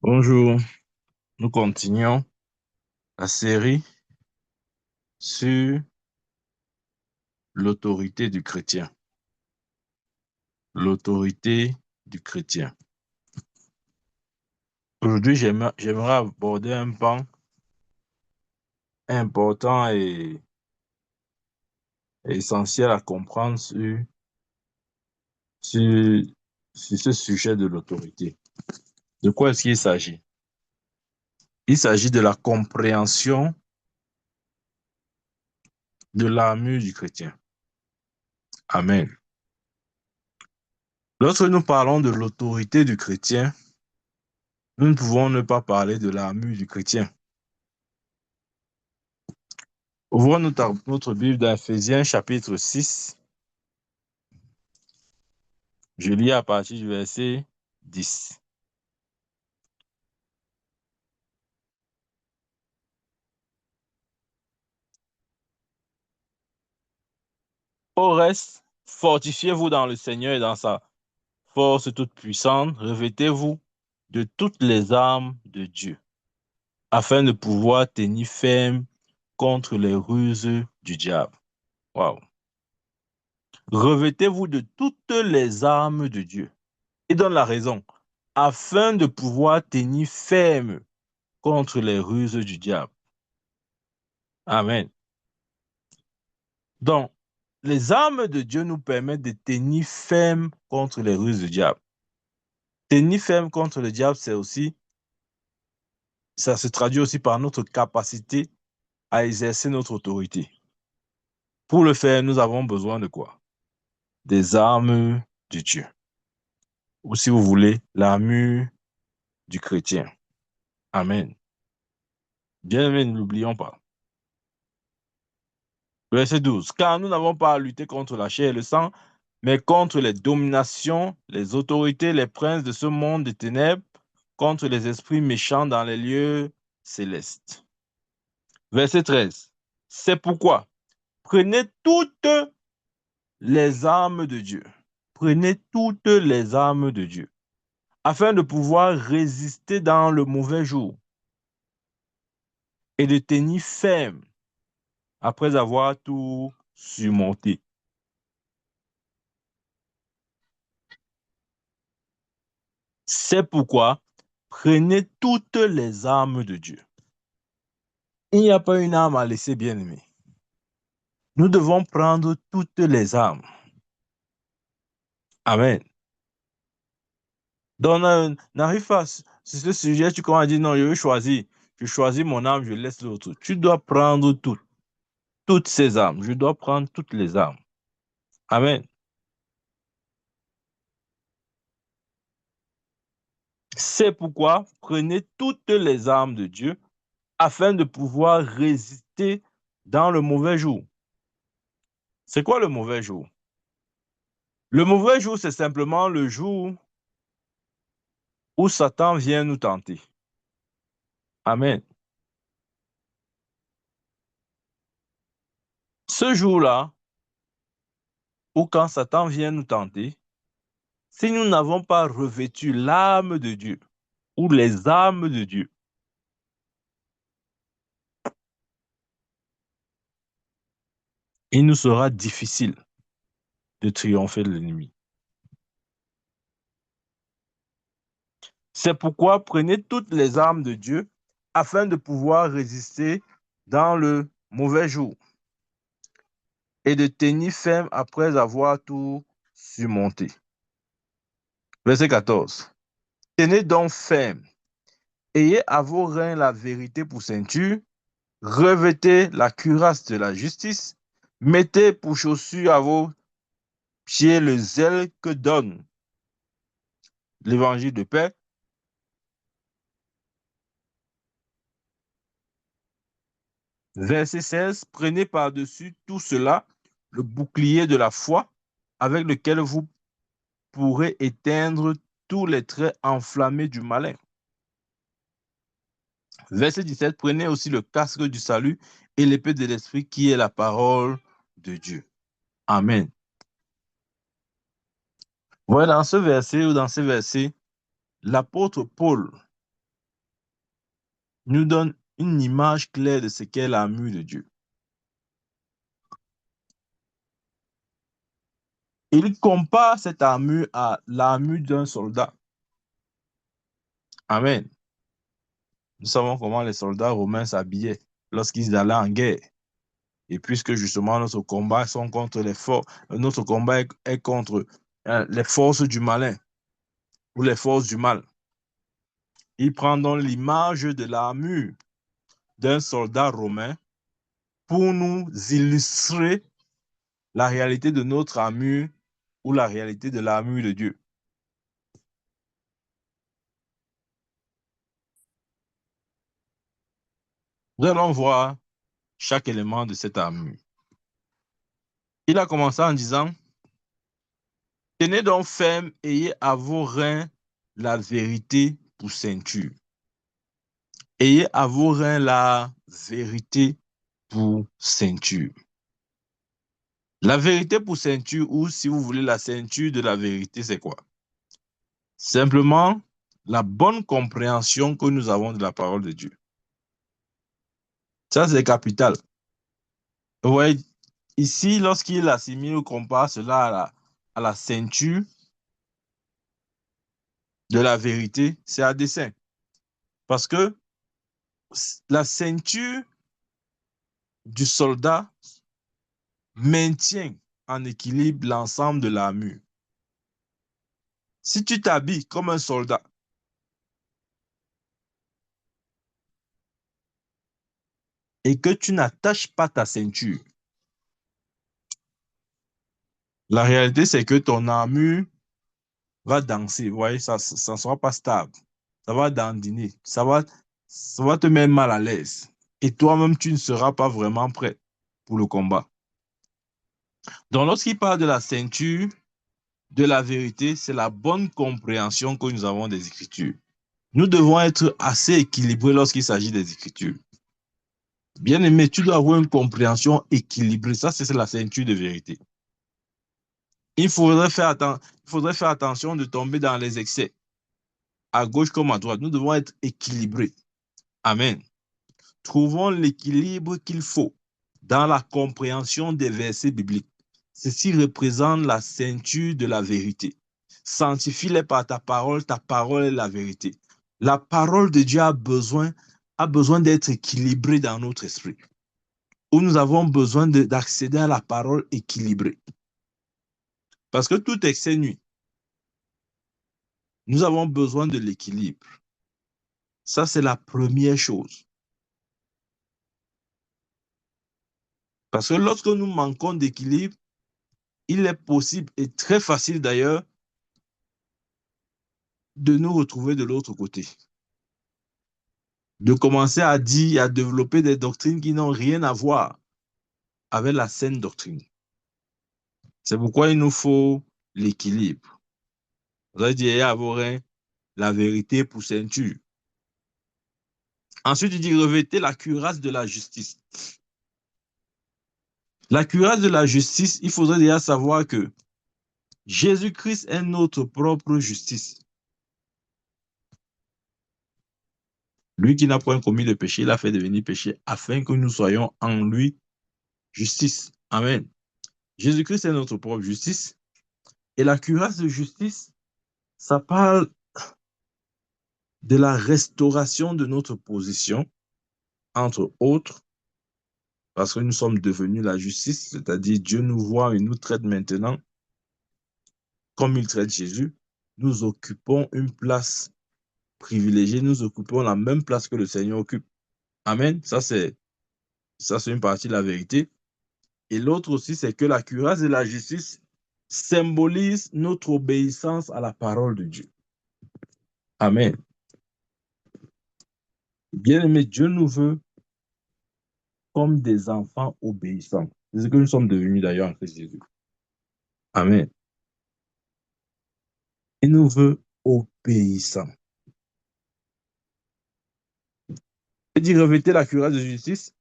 Bonjour, nous continuons la série sur l'autorité du chrétien. L'autorité du chrétien. Aujourd'hui, j'aimerais aborder un pan important et essentiel à comprendre sur, sur ce sujet de l'autorité. De quoi est-ce qu'il s'agit? Il s'agit de la compréhension de l'armure du chrétien. Amen. Lorsque nous parlons de l'autorité du chrétien, nous ne pouvons ne pas parler de l'armure du chrétien. Ouvrons notre Bible dans Ephésiens chapitre 6. Je lis à partir du verset 10. Au reste, fortifiez-vous dans le Seigneur et dans sa force toute puissante. Revêtez-vous de toutes les armes de Dieu, afin de pouvoir tenir ferme contre les ruses du diable. Wow. Revêtez-vous de toutes les armes de Dieu. Il donne la raison. Afin de pouvoir tenir ferme contre les ruses du diable. Amen. Donc, les armes de Dieu nous permettent de tenir ferme contre les ruses du diable. Tenir ferme contre le diable, ça se traduit aussi par notre capacité à exercer notre autorité. Pour le faire, nous avons besoin de quoi? Des armes de Dieu. Ou si vous voulez, l'armure du chrétien. Amen. Bien-aimés, ne l'oublions pas. Verset 12. Car nous n'avons pas à lutter contre la chair et le sang, mais contre les dominations, les autorités, les princes de ce monde des ténèbres, contre les esprits méchants dans les lieux célestes. Verset 13. C'est pourquoi prenez toutes les armes de Dieu. Prenez toutes les armes de Dieu, afin de pouvoir résister dans le mauvais jour et de tenir ferme après avoir tout surmonté. C'est pourquoi prenez toutes les armes de Dieu. Il n'y a pas une arme à laisser, bien-aimé. Nous devons prendre toutes les armes. Amen. Donc, n'arrive pas sur ce sujet, tu commences à dire non, je vais choisir. Je choisis mon arme, je laisse l'autre. Tu dois prendre toutes ces armes. Je dois prendre toutes les armes. Amen. C'est pourquoi prenez toutes les armes de Dieu afin de pouvoir résister dans le mauvais jour. C'est quoi le mauvais jour? Le mauvais jour, c'est simplement le jour où Satan vient nous tenter. Amen. Ce jour-là, ou quand Satan vient nous tenter, si nous n'avons pas revêtu l'arme de Dieu ou les armes de Dieu, il nous sera difficile de triompher de l'ennemi. C'est pourquoi prenez toutes les armes de Dieu afin de pouvoir résister dans le mauvais jour et de tenir ferme après avoir tout surmonté. Verset 14. Tenez donc ferme. Ayez à vos reins la vérité pour ceinture, revêtez la cuirasse de la justice, mettez pour chaussure à vos pieds le zèle que donne l'évangile de paix. Verset 16, prenez par-dessus tout cela le bouclier de la foi avec lequel vous pourrez éteindre tous les traits enflammés du malin. Verset 17, prenez aussi le casque du salut et l'épée de l'esprit qui est la parole de Dieu. Amen. Voilà, dans ce verset ou dans ces versets, l'apôtre Paul nous donne une image claire de ce qu'est l'armure de Dieu. Il compare cette armure à l'armure d'un soldat. Amen. Nous savons comment les soldats romains s'habillaient lorsqu'ils allaient en guerre. Et puisque justement notre combat sont contre les forces, notre combat est contre les forces du malin ou les forces du mal. Il prend donc l'image de l'armure d'un soldat romain pour nous illustrer la réalité de notre armure ou la réalité de l'armure de Dieu. Nous allons voir chaque élément de cette armure. Il a commencé en disant, tenez donc ferme, ayez à vos reins la vérité pour ceinture. Ayez à vos reins la vérité pour ceinture. La vérité pour ceinture, ou si vous voulez la ceinture de la vérité, c'est quoi? Simplement la bonne compréhension que nous avons de la parole de Dieu. Ça, c'est capital. Vous voyez, ici, lorsqu'il assimile ou compare cela à la ceinture de la vérité, c'est à dessein. Parce que la ceinture du soldat maintient en équilibre l'ensemble de l'armure. Si tu t'habilles comme un soldat, et que tu n'attaches pas ta ceinture, la réalité, c'est que ton armure va danser. Vous voyez, ça ne sera pas stable. Ça va dandiner. Ça va te mettre mal à l'aise. Et toi-même, tu ne seras pas vraiment prêt pour le combat. Donc, lorsqu'il parle de la ceinture, de la vérité, c'est la bonne compréhension que nous avons des Écritures. Nous devons être assez équilibrés lorsqu'il s'agit des Écritures. Bien aimé, tu dois avoir une compréhension équilibrée. Ça, c'est la ceinture de vérité. Il faudrait faire attention de tomber dans les excès, à gauche comme à droite. Nous devons être équilibrés. Amen. Trouvons l'équilibre qu'il faut dans la compréhension des versets bibliques. Ceci représente la ceinture de la vérité. Sanctifie-les par ta parole est la vérité. La parole de Dieu a besoin d'être équilibrée dans notre esprit, où nous avons besoin d'accéder à la parole équilibrée. Parce que tout excès nuit. Nous avons besoin de l'équilibre. Ça, c'est la première chose. Parce que lorsque nous manquons d'équilibre, il est possible et très facile d'ailleurs de nous retrouver de l'autre côté. De commencer à dire, à développer des doctrines qui n'ont rien à voir avec la saine doctrine. C'est pourquoi il nous faut l'équilibre. Vous allez dire à vos reins la vérité pour ceinture. Ensuite, il dit revêtez la cuirasse de la justice. La cuirasse de la justice, il faudrait déjà savoir que Jésus-Christ est notre propre justice. Lui qui n'a point commis de péché, il a fait devenir péché afin que nous soyons en lui justice. Amen. Jésus-Christ est notre propre justice. Et la cuirasse de justice, ça parle de la restauration de notre position, entre autres, parce que nous sommes devenus la justice, c'est-à-dire Dieu nous voit et nous traite maintenant comme il traite Jésus. Nous occupons une place privilégiée, nous occupons la même place que le Seigneur occupe. Amen. Ça, c'est une partie de la vérité. Et l'autre aussi, c'est que la cuirasse de la justice symbolise notre obéissance à la parole de Dieu. Amen. Bien-aimé, Dieu nous veut comme des enfants obéissants. C'est ce que nous sommes devenus d'ailleurs en Christ Jésus. Amen. Il nous veut obéissants. Il dit revêtez la cuirasse de justice,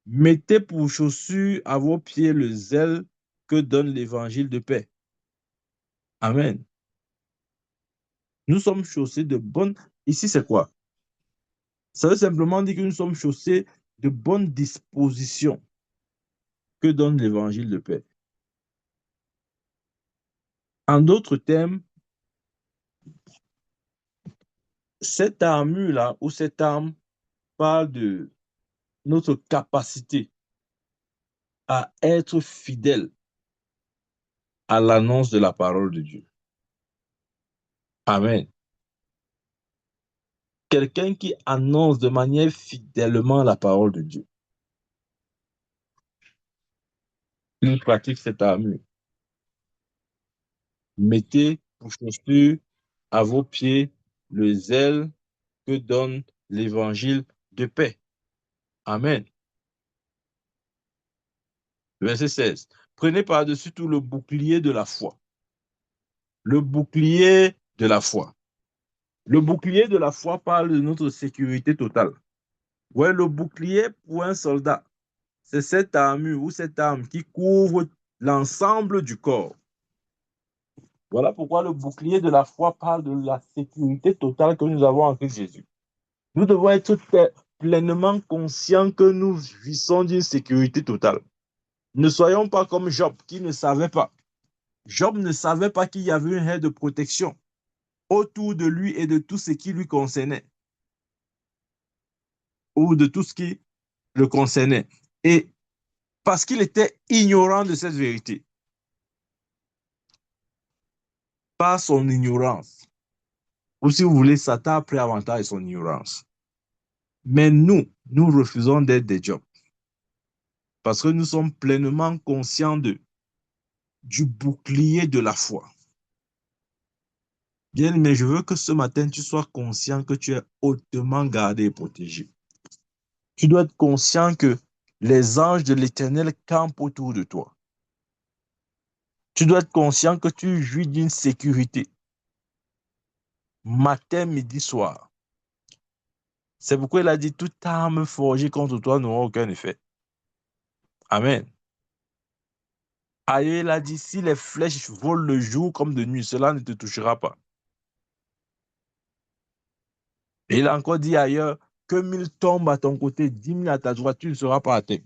mettez pour chaussure à vos pieds le zèle que donne l'évangile de paix. Amen. Nous sommes chaussés de bonnes. Ici, c'est quoi? Ça veut simplement dire que nous sommes chaussés de bonnes dispositions que donne l'évangile de paix. En d'autres termes, cette armure-là ou cette arme parle de notre capacité à être fidèle à l'annonce de la parole de Dieu. Amen. Quelqu'un qui annonce de manière fidèlement la parole de Dieu. Il pratique cette armure. Mettez pour chaussure à vos pieds le zèle que donne l'évangile de paix. Amen. Verset 16. Prenez par-dessus tout le bouclier de la foi. Le bouclier de la foi. Le bouclier de la foi parle de notre sécurité totale. Ouais, le bouclier pour un soldat, c'est cette armure ou cette arme qui couvre l'ensemble du corps. Voilà pourquoi le bouclier de la foi parle de la sécurité totale que nous avons en Christ Jésus. Nous devons être pleinement conscients que nous jouissons d'une sécurité totale. Ne soyons pas comme Job qui ne savait pas. Job ne savait pas qu'il y avait une haie de protection autour de lui et de tout ce qui lui concernait, ou de tout ce qui le concernait. Et parce qu'il était ignorant de cette vérité, par son ignorance, ou si vous voulez, Satan a pris avantage de son ignorance. Mais nous refusons d'être des Job, parce que nous sommes pleinement conscients du bouclier de la foi. Bien, mais je veux que ce matin, tu sois conscient que tu es hautement gardé et protégé. Tu dois être conscient que les anges de l'Éternel campent autour de toi. Tu dois être conscient que tu jouis d'une sécurité. Matin, midi, soir. C'est pourquoi il a dit, toute arme forgée contre toi n'aura aucun effet. Amen. Ailleurs, il a dit, si les flèches volent le jour comme de nuit, cela ne te touchera pas. Et il a encore dit ailleurs, que 1000 tombent à ton côté, 10 000 à ta droite, tu ne seras pas atteint.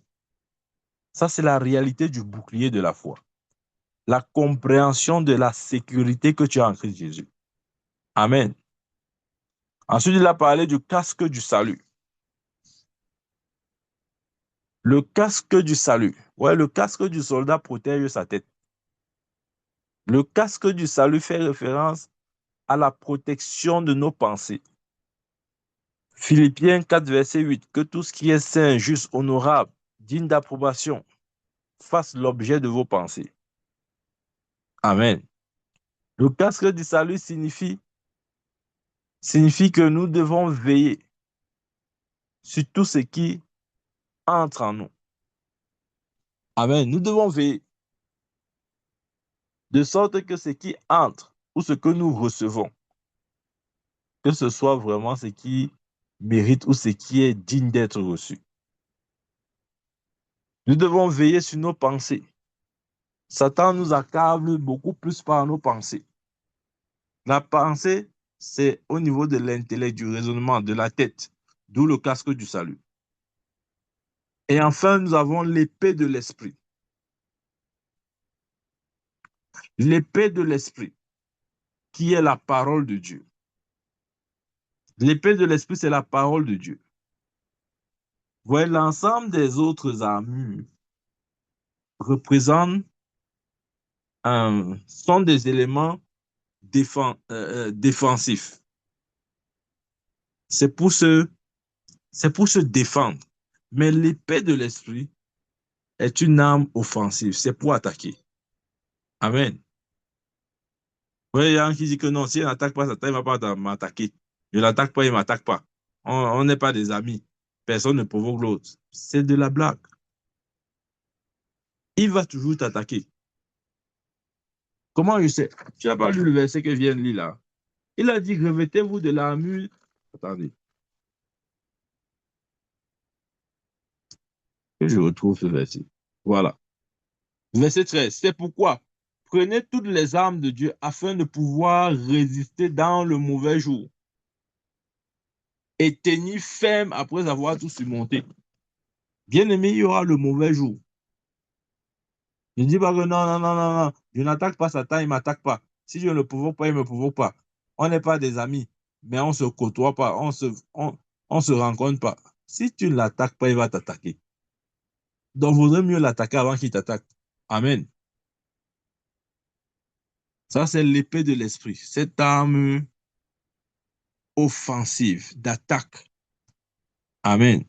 Ça, c'est la réalité du bouclier de la foi. La compréhension de la sécurité que tu as en Christ Jésus. Amen. Ensuite, il a parlé du casque du salut. Le casque du salut. Ouais, le casque du soldat protège sa tête. Le casque du salut fait référence à la protection de nos pensées. Philippiens 4, verset 8. Que tout ce qui est saint, juste, honorable, digne d'approbation, fasse l'objet de vos pensées. Amen. Le casque du salut signifie que nous devons veiller sur tout ce qui entre en nous. Amen. Nous devons veiller de sorte que ce qui entre ou ce que nous recevons, que ce soit vraiment ce qui mérite ou ce qui est digne d'être reçu. Nous devons veiller sur nos pensées. Satan nous accable beaucoup plus par nos pensées. La pensée, c'est au niveau de l'intellect, du raisonnement, de la tête, d'où le casque du salut. Et enfin, nous avons l'épée de l'esprit. L'épée de l'esprit, qui est la parole de Dieu. L'épée de l'esprit, c'est la parole de Dieu. Voyez, l'ensemble des autres armures représentent, sont des éléments défensifs. C'est pour se défendre. Mais l'épée de l'esprit est une arme offensive. C'est pour attaquer. Amen. Oui, il y a un qui dit que non, si elle n'attaque pas Satan, il ne va pas m'attaquer. Je ne l'attaque pas, il ne m'attaque pas. On n'est pas des amis. Personne ne provoque l'autre. C'est de la blague. Il va toujours t'attaquer. Comment je sais? Tu n'as pas lu le verset que je viens de lire là. Il a dit, revêtez-vous de l'armure. Attendez, que je retrouve ce verset. Voilà. Verset 13. C'est pourquoi prenez toutes les armes de Dieu afin de pouvoir résister dans le mauvais jour. et tenir ferme après avoir tout surmonté. Bien-aimé, il y aura le mauvais jour. Je ne dis pas que non, non, non, non, non, je n'attaque pas Satan, il ne m'attaque pas. Si je ne le provoque pas, il ne me provoque pas. On n'est pas des amis, mais on ne se côtoie pas, on se rencontre pas. Si tu ne l'attaques pas, il va t'attaquer. Donc, il vaudrait mieux l'attaquer avant qu'il t'attaque. Amen. Ça, c'est l'épée de l'esprit. Cette arme offensive, d'attaque. Amen.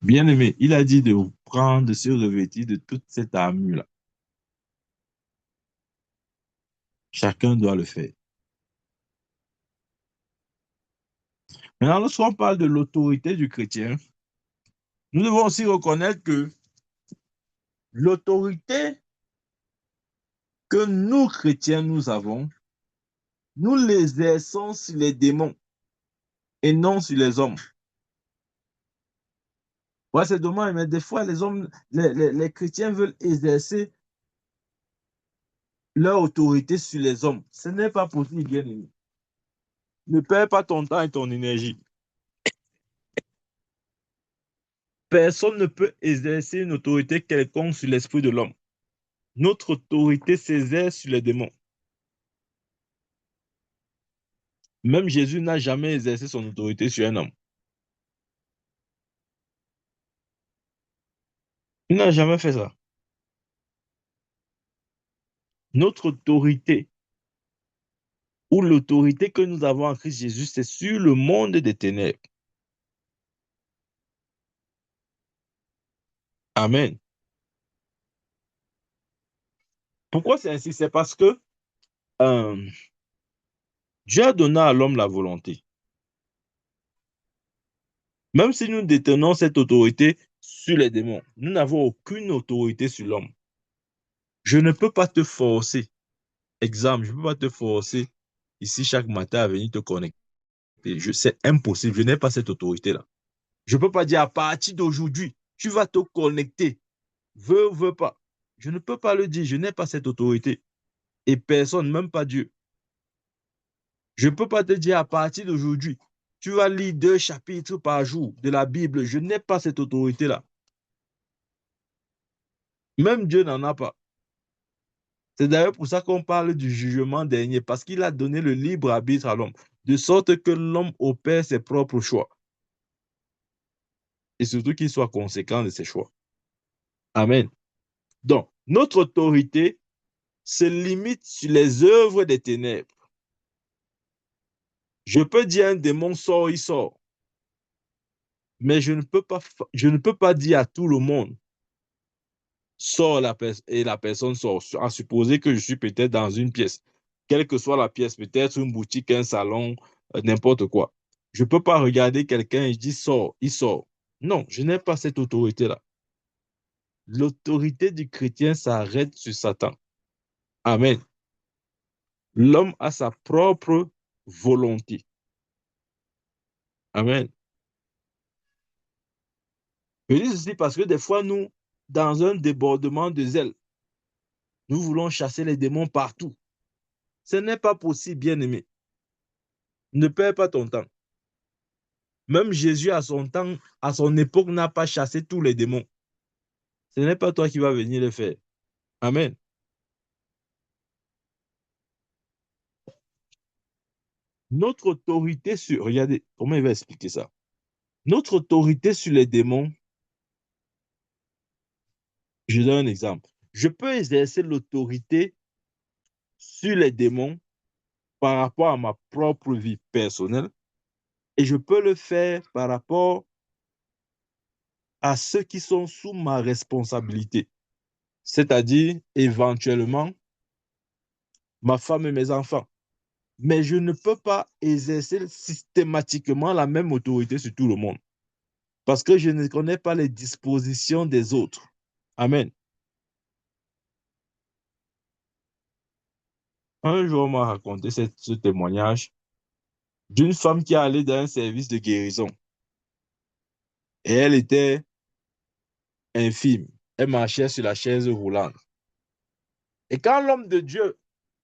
Bien-aimé, il a dit de prendre, de se revêtir de toute cette armure-là. Chacun doit le faire. Maintenant, lorsqu'on parle de l'autorité du chrétien, nous devons aussi reconnaître que l'autorité que nous, chrétiens, nous avons, nous l'exerçons sur les démons et non sur les hommes. Ouais, c'est dommage, mais des fois, les hommes, les chrétiens veulent exercer leur autorité sur les hommes. Ce n'est pas possible, bien aimé. Ne perds pas ton temps et ton énergie. Personne ne peut exercer une autorité quelconque sur l'esprit de l'homme. Notre autorité s'exerce sur les démons. Même Jésus n'a jamais exercé son autorité sur un homme. Il n'a jamais fait ça. Notre autorité ou l'autorité que nous avons en Christ Jésus, c'est sur le monde des ténèbres. Amen. Pourquoi c'est ainsi? C'est parce que euh, Dieu a donné à l'homme la volonté. Même si nous détenons cette autorité sur les démons, nous n'avons aucune autorité sur l'homme. Je ne peux pas te forcer. Exemple, je ne peux pas te forcer ici chaque matin à venir te connecter. C'est impossible. Je n'ai pas cette autorité-là. Je ne peux pas dire à partir d'aujourd'hui, tu vas te connecter. Veux ou veux pas. Je ne peux pas le dire. Je n'ai pas cette autorité. Et personne, même pas Dieu. Je ne peux pas te dire à partir d'aujourd'hui, tu vas lire 2 chapitres par jour de la Bible. Je n'ai pas cette autorité-là. Même Dieu n'en a pas. C'est d'ailleurs pour ça qu'on parle du jugement dernier, parce qu'il a donné le libre arbitre à l'homme, de sorte que l'homme opère ses propres choix. Et surtout qu'il soit conséquent de ses choix. Amen. Donc, notre autorité se limite sur les œuvres des ténèbres. Je peux dire à un démon sort, il sort. Mais je ne peux pas dire à tout le monde sort et la personne sort, à supposer que je suis peut-être dans une pièce, quelle que soit la pièce, peut-être une boutique, un salon, n'importe quoi. Je ne peux pas regarder quelqu'un et je dis sort, il sort. Non, je n'ai pas cette autorité-là. L'autorité du chrétien s'arrête sur Satan. Amen. L'homme a sa propre volonté. Amen. Je dis ceci parce que des fois, nous, dans un débordement de zèle, nous voulons chasser les démons partout. Ce n'est pas possible, bien-aimé. Ne perds pas ton temps. Même Jésus, à son temps, à son époque, n'a pas chassé tous les démons. Ce n'est pas toi qui vas venir le faire. Amen. Notre autorité sur... Regardez, comment il va expliquer ça? Notre autorité sur les démons, je donne un exemple. Je peux exercer l'autorité sur les démons par rapport à ma propre vie personnelle et je peux le faire par rapport à ceux qui sont sous ma responsabilité, c'est-à-dire éventuellement ma femme et mes enfants. Mais je ne peux pas exercer systématiquement la même autorité sur tout le monde parce que je ne connais pas les dispositions des autres. Amen. Un jour, on m'a raconté ce témoignage d'une femme qui est allée dans un service de guérison et elle était infime. Elle marchait sur la chaise roulante. Et quand l'homme de Dieu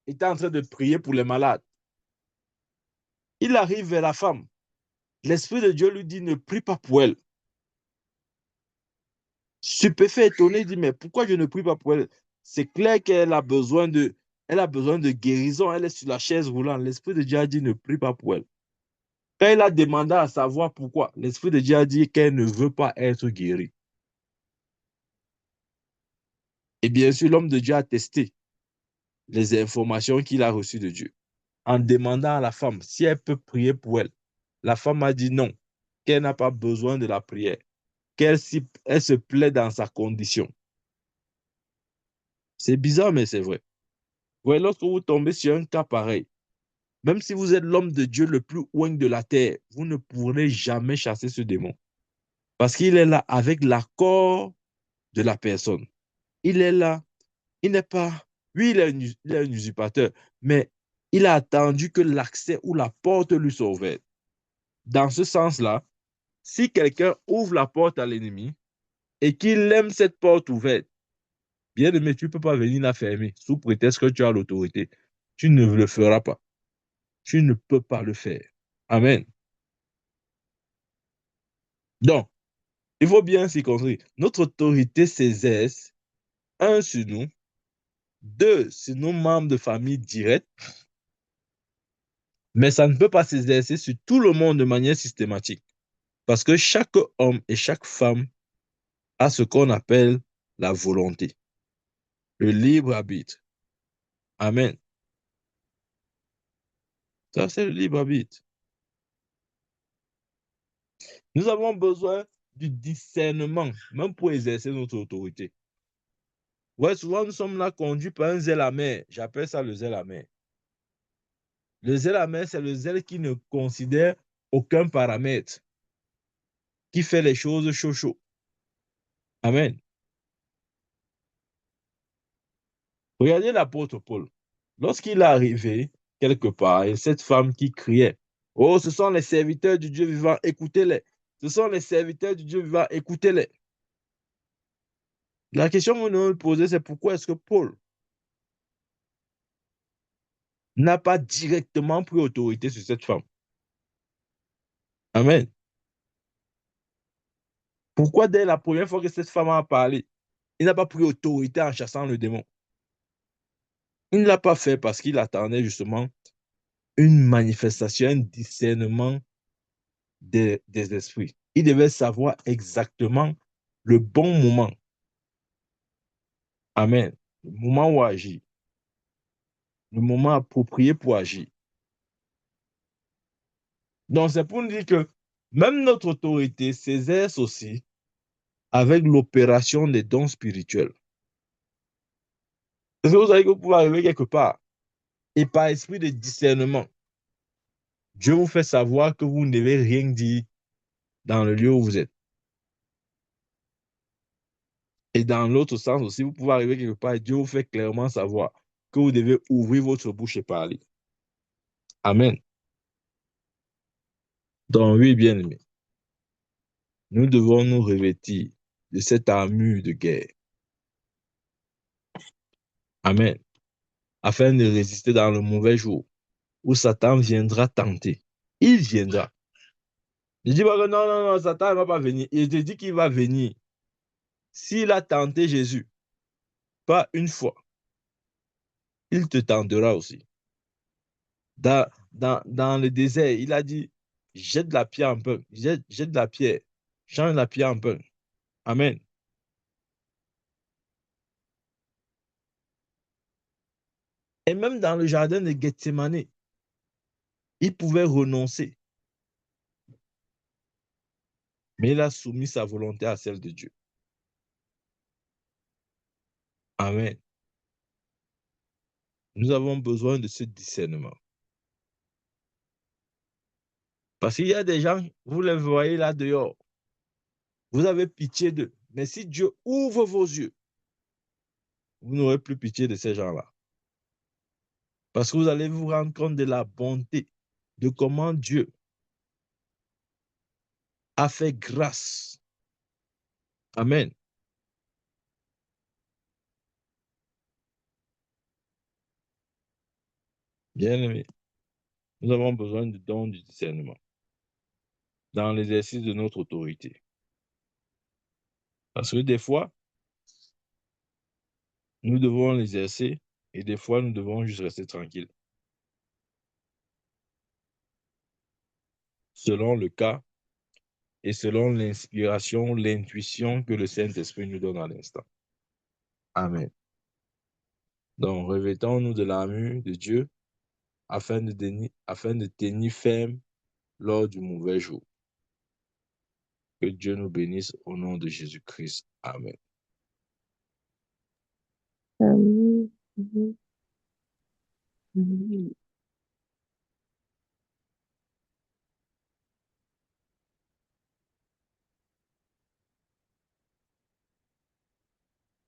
était en train de prier pour les malades, Il arrive vers la femme. L'Esprit de Dieu lui dit, ne prie pas pour elle. Stupéfait, étonné, il dit, mais pourquoi je ne prie pas pour elle? C'est clair qu'elle a besoin de guérison. Elle est sur la chaise roulante. L'Esprit de Dieu a dit, ne prie pas pour elle. Quand il a demandé à savoir pourquoi, l'Esprit de Dieu a dit qu'elle ne veut pas être guérie. Et bien sûr, l'homme de Dieu a testé les informations qu'il a reçues de Dieu en demandant à la femme si elle peut prier pour elle. La femme a dit non, qu'elle n'a pas besoin de la prière, elle se plaît dans sa condition. C'est bizarre, mais c'est vrai. Ouais, lorsque vous tombez sur un cas pareil, même si vous êtes l'homme de Dieu le plus loin de la terre, vous ne pourrez jamais chasser ce démon. Parce qu'il est là avec l'accord de la personne. Il est là. Il n'est pas... Oui, il est un usurpateur, mais il a attendu que l'accès ou la porte lui soit ouverte. Dans ce sens-là, si quelqu'un ouvre la porte à l'ennemi et qu'il aime cette porte ouverte, bien aimé, tu ne peux pas venir la fermer sous prétexte que tu as l'autorité. Tu ne le feras pas. Tu ne peux pas le faire. Amen. Donc, il faut bien s'y construire. Notre autorité s'exerce, un, sur nous, deux, sur nos membres de famille directs, mais ça ne peut pas s'exercer sur tout le monde de manière systématique. Parce que chaque homme et chaque femme a ce qu'on appelle la volonté, le libre arbitre. Amen. Ça, c'est le libre arbitre. Nous avons besoin du discernement, même pour exercer notre autorité. Ouais, souvent, nous sommes là conduits par un zèle amer. J'appelle ça le zèle amer. Le zèle amer, c'est le zèle qui ne considère aucun paramètre, qui fait les choses chaud chaud. Amen. Regardez l'apôtre Paul. Lorsqu'il est arrivé quelque part, et cette femme qui criait, oh, ce sont les serviteurs du Dieu vivant, écoutez-les. Ce sont les serviteurs du Dieu vivant, écoutez-les. La question que nous nous posons, c'est pourquoi est-ce que Paul n'a pas directement pris autorité sur cette femme? Amen. Pourquoi dès la première fois que cette femme a parlé, il n'a pas pris autorité en chassant le démon? Il ne l'a pas fait parce qu'il attendait justement une manifestation, un discernement des esprits. Il devait savoir exactement le bon moment. Amen. Le moment où agir. Le moment approprié pour agir. Donc, c'est pour nous dire que même notre autorité s'exerce aussi avec l'opération des dons spirituels. Est-ce que vous savez que vous pouvez arriver quelque part et par esprit de discernement, Dieu vous fait savoir que vous ne devez rien dire dans le lieu où vous êtes. Et dans l'autre sens aussi, vous pouvez arriver quelque part et Dieu vous fait clairement savoir que vous devez ouvrir votre bouche et parler. Amen. Donc oui, bien aimé, nous devons nous revêtir de cette armure de guerre. Amen. Afin de résister dans le mauvais jour où Satan viendra tenter. Il viendra. Je dis pas que non, non, non, Satan ne va pas venir. Il te dit qu'il va venir. S'il a tenté Jésus, pas une fois, il te tentera aussi. Dans le désert, il a dit, jette la pierre en pain, jette la pierre, change la pierre en pain. Amen. Et même dans le jardin de Gethsemane, il pouvait renoncer, mais il a soumis sa volonté à celle de Dieu. Amen. Nous avons besoin de ce discernement. Parce qu'il y a des gens, vous les voyez là dehors, vous avez pitié d'eux. Mais si Dieu ouvre vos yeux, vous n'aurez plus pitié de ces gens-là. Parce que vous allez vous rendre compte de la bonté, de comment Dieu a fait grâce. Amen. Bien aimé. Nous avons besoin du don du discernement dans l'exercice de notre autorité. Parce que des fois, nous devons l'exercer et des fois, nous devons juste rester tranquilles. Selon le cas et selon l'inspiration, l'intuition que le Saint-Esprit nous donne à l'instant. Amen. Donc, revêtons-nous de l'armure de Dieu afin de tenir ferme lors du mauvais jour. Que Dieu nous bénisse au nom de Jésus-Christ. Amen. Amen.